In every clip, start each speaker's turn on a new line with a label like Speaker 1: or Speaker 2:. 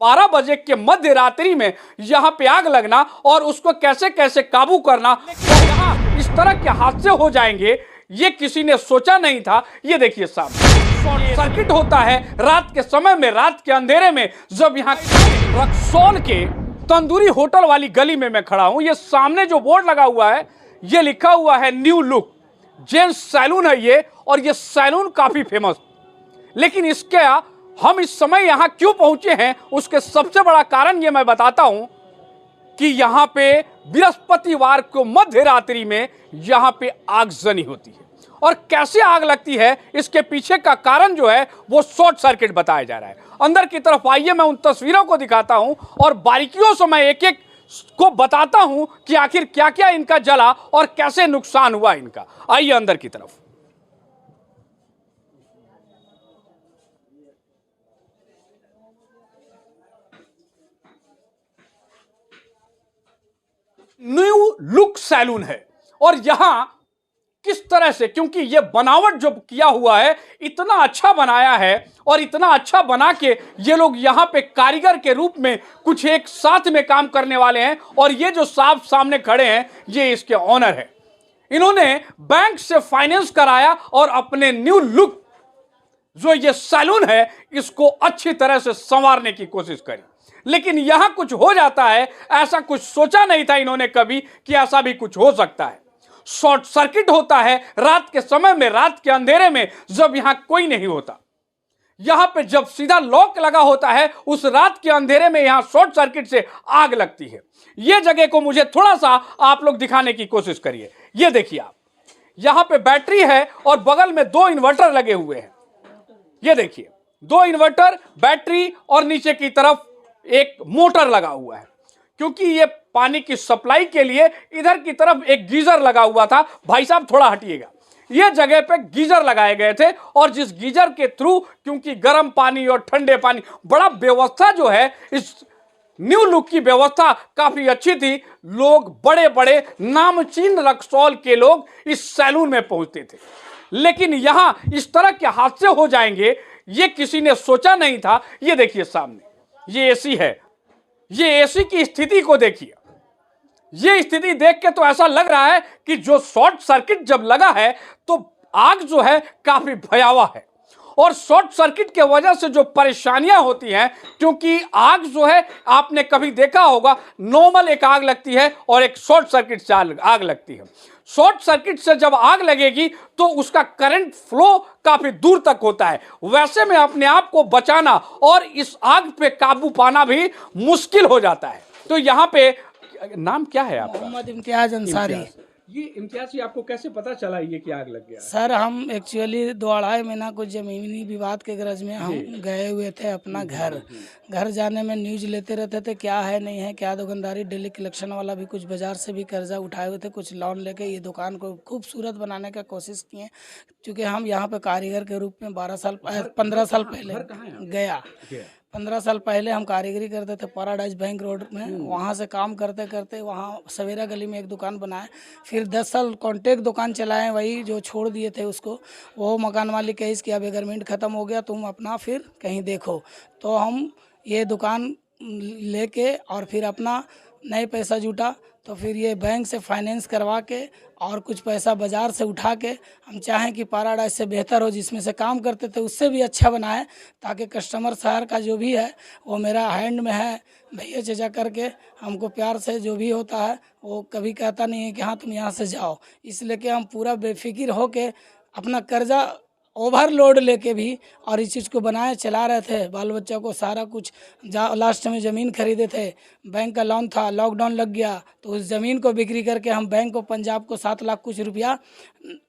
Speaker 1: 12 बजे के मध्य रात्रि में यहाँ पे आग लगना और उसको कैसे कैसे काबू करना, और यहाँ इस तरह के हादसे हो जाएंगे ये किसी ने सोचा नहीं था। ये देखिए साहब, शॉर्ट सर्किट होता है रात के समय में, रात के अंधेरे में। जब यहाँ रक्सौल के तंदूरी होटल वाली गली में मैं खड़ा हूं, ये सामने जो बोर्ड लगा हुआ है ये लिखा हुआ है न्यू लुक जेंट्स सैलून है ये, और ये सैलून काफी फेमस। लेकिन इसके हम इस समय यहां क्यों पहुंचे हैं उसके सबसे बड़ा कारण ये मैं बताता हूं कि यहां पे बृहस्पतिवार को मध्य रात्रि में यहां पे आगजनी होती है, और कैसे आग लगती है इसके पीछे का कारण जो है वो शॉर्ट सर्किट बताया जा रहा है। अंदर की तरफ आइए, मैं उन तस्वीरों को दिखाता हूं और बारीकियों से मैं एक एक को बताता हूं कि आखिर क्या क्या इनका जला और कैसे नुकसान हुआ इनका। आइए अंदर की तरफ। न्यू लुक सैलून है, और यहां किस तरह से, क्योंकि ये बनावट जो किया हुआ है इतना अच्छा बनाया है, और इतना अच्छा बना के ये लोग यहाँ पे कारीगर के रूप में कुछ एक साथ में काम करने वाले हैं। और ये जो साहब सामने खड़े हैं ये इसके ऑनर है। इन्होंने बैंक से फाइनेंस कराया और अपने न्यू लुक जो ये सैलून है इसको अच्छी तरह से संवारने की कोशिश करी। लेकिन यहां कुछ हो जाता है, ऐसा कुछ सोचा नहीं था इन्होंने कभी कि ऐसा भी कुछ हो सकता है। शॉर्ट सर्किट होता है रात के समय में, रात के अंधेरे में, जब यहां कोई नहीं होता। यहां पे जब सीधा लॉक लगा होता है उस रात के अंधेरे में यहां शॉर्ट सर्किट से आग लगती है। यह जगह को मुझे थोड़ा सा आप लोग दिखाने की कोशिश करिए। यह देखिए आप, यहां पे बैटरी है और बगल में 2 इन्वर्टर लगे हुए हैं। यह देखिए 2 इन्वर्टर, बैटरी, और नीचे की तरफ एक मोटर लगा हुआ है, क्योंकि ये पानी की सप्लाई के लिए इधर की तरफ एक गीजर लगा हुआ था। भाई साहब थोड़ा हटिएगा, ये जगह पे गीजर लगाए गए थे, और जिस गीजर के थ्रू, क्योंकि गर्म पानी और ठंडे पानी, बड़ा व्यवस्था जो है इस न्यू लुक की व्यवस्था काफी अच्छी थी। लोग बड़े बड़े नामचीन रक्सौल के लोग इस सैलून में पहुंचते थे। लेकिन यहां इस तरह के हादसे हो जाएंगे ये किसी ने सोचा नहीं था। ये देखिए सामने ये एसी है, ये एसी की स्थिति को देखिए। ये स्थिति देख के तो ऐसा लग रहा है कि जो शॉर्ट सर्किट जब लगा है तो आग जो है काफी भयावह है, और शॉर्ट सर्किट के वजह से जो परेशानियां होती हैं, क्योंकि आग जो है आपने कभी देखा होगा, नॉर्मल एक आग लगती है और एक शॉर्ट सर्किट से आग लगती है। शॉर्ट सर्किट से जब आग लगेगी तो उसका करंट फ्लो काफी दूर तक होता है। वैसे में अपने आप को बचाना और इस आग पे काबू पाना भी मुश्किल हो जाता है। तो यहाँ पे नाम क्या है आपका?
Speaker 2: मोहम्मद इम्तियाज अंसारी।
Speaker 1: ये इम्तियाज जी, आपको कैसे पता चला ये कि आग लग गया?
Speaker 2: सर हम एक्चुअली 2-2.5 महीना कुछ जमीनी विवाद के गरज में हम गए हुए थे अपना घर जाने में न्यूज लेते रहते थे क्या है नहीं है, क्या दुकानदारी, डेली कलेक्शन वाला भी कुछ बाजार से भी कर्जा उठाए हुए थे, कुछ लोन लेके ये दुकान को खूबसूरत बनाने का कोशिश किए। क्योंकि हम यहाँ पे कारीगर के रूप में 15 साल पहले गया 15 साल पहले हम कारीगरी करते थे पैराडाइज बैंक रोड में। वहाँ से काम करते करते वहाँ सवेरा गली में एक दुकान बनाए, फिर 10 साल कॉन्टेक्ट दुकान चलाए, वही जो छोड़ दिए थे उसको। वो मकान मालिक कही कि अब एग्रीमेंट ख़त्म हो गया, तुम अपना फिर कहीं देखो। तो हम ये दुकान लेके और फिर अपना नए पैसा जुटा, तो फिर ये बैंक से फाइनेंस करवा के और कुछ पैसा बाज़ार से उठा के हम चाहें कि पैराडाइज से बेहतर हो, जिसमें से काम करते थे उससे भी अच्छा बनाए, ताकि कस्टमर शहर का जो भी है वो मेरा हैंड में है। भैया चचा करके हमको प्यार से जो भी होता है वो कभी कहता नहीं है कि हाँ तुम यहाँ से जाओ। इसलिए कि हम पूरा बेफिक्र हो के अपना कर्जा ओवरलोड लेके भी और इस चीज़ को बनाए चला रहे थे। बाल बच्चा को सारा कुछ लास्ट में ज़मीन खरीदे थे, बैंक का लोन था, लॉकडाउन लग गया तो उस ज़मीन को बिक्री करके हम बैंक को, पंजाब को 7 लाख कुछ रुपया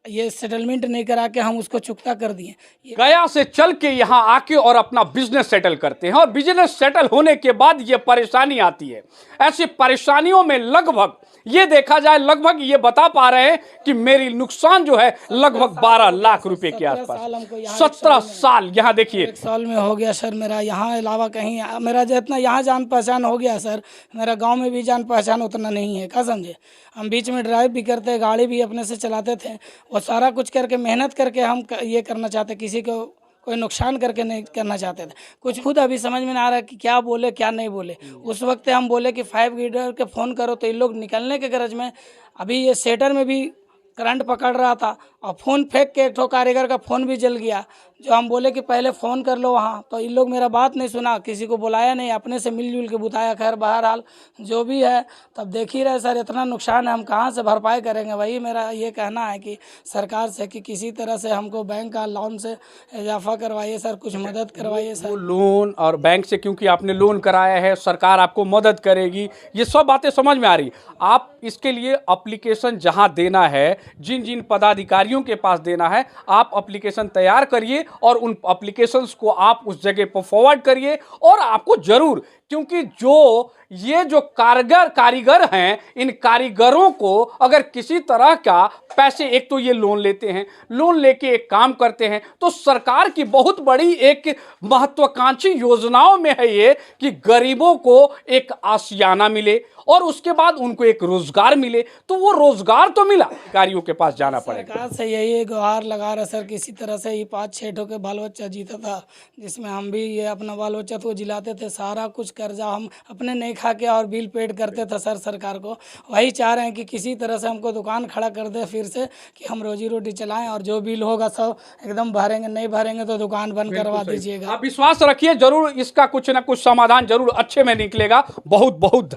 Speaker 2: ये सेटलमेंट नहीं करा के हम उसको चुकता कर दिए।
Speaker 1: गया से चल के यहाँ आके और अपना बिजनेस सेटल करते हैं, और बिजनेस सेटल होने के बाद ये परेशानी आती है। ऐसी परेशानियों में लगभग ये देखा जाए, लगभग ये बता पा रहे हैं कि मेरी नुकसान जो है लगभग 12 लाख रुपए के आसपास। 17 साल यहाँ देखिए,
Speaker 2: 1 साल में हो गया सर मेरा। यहाँ अलावा कहीं मेरा जितना यहाँ जान पहचान हो गया सर, मेरा गांव में भी जान पहचान उतना नहीं है। क्या समझे, हम बीच में ड्राइव भी करते, गाड़ी भी अपने से चलाते थे, वो सारा कुछ करके मेहनत करके हम ये करना चाहते, किसी को कोई नुकसान करके नहीं करना चाहते थे। कुछ खुद अभी समझ में नहीं आ रहा कि क्या बोले क्या नहीं बोले। उस वक्त हम बोले कि 5 लीडर के फ़ोन करो, तो ये लोग निकलने के गरज में अभी ये सेटर में भी करंट पकड़ रहा था और फ़ोन फेंक के एक ठो कारीगर का फ़ोन भी जल गया। जो हम बोले कि पहले फ़ोन कर लो वहाँ, तो इन लोग मेरा बात नहीं सुना, किसी को बुलाया नहीं, अपने से मिलजुल के बुताया। खैर बहरहाल जो भी है, तब देख ही रहे सर, इतना नुकसान है, हम कहाँ से भरपाई करेंगे। वही मेरा ये कहना है कि सरकार से कि किसी तरह से हमको बैंक का लोन से इजाफा करवाइए सर, कुछ मदद करवाइए सर।
Speaker 1: वो लोन और बैंक से, क्योंकि आपने लोन कराया है, सरकार आपको मदद करेगी, ये सब बातें समझ में आ रही। आप इसके लिए एप्लीकेशन जहां देना है, जिन जिन पदाधिकारियों के पास देना है, आप एप्लीकेशन तैयार करिए और उन एप्लीकेशंस को आप उस जगह पर फॉरवर्ड करिए। और आपको जरूर, क्योंकि ये जो कारीगर हैं, इन कारीगरों को अगर किसी तरह का पैसे, एक तो ये लोन लेते हैं, लोन लेके एक काम करते हैं, तो सरकार की बहुत बड़ी एक महत्वाकांक्षी योजनाओं में है ये कि गरीबों को एक आशियाना मिले और उसके बाद उनको एक रोजगार मिले। तो वो रोजगार तो मिला, अधिकारियों के पास जाना पड़ेगा।
Speaker 2: सरकार से यही गुहार लगा रहा सर, किसी तरह से ये 5-6 ठो के बाल बच्चा जीता था, जिसमें हम भी ये अपना बाल बच्चा को जिलाते थे। सारा कुछ कर्जा हम अपने नहीं खा के और बिल पेड करते थे सर सरकार को। वही चाह रहे हैं कि किसी तरह से हमको दुकान खड़ा कर दे फिर से, कि हम रोजी रोटी चलाएं, और जो बिल होगा सब एकदम भरेंगे, नहीं भरेंगे तो दुकान बंद करवा दीजिएगा।
Speaker 1: आप विश्वास रखिए, जरूर इसका कुछ ना कुछ समाधान जरूर अच्छे में निकलेगा। बहुत बहुत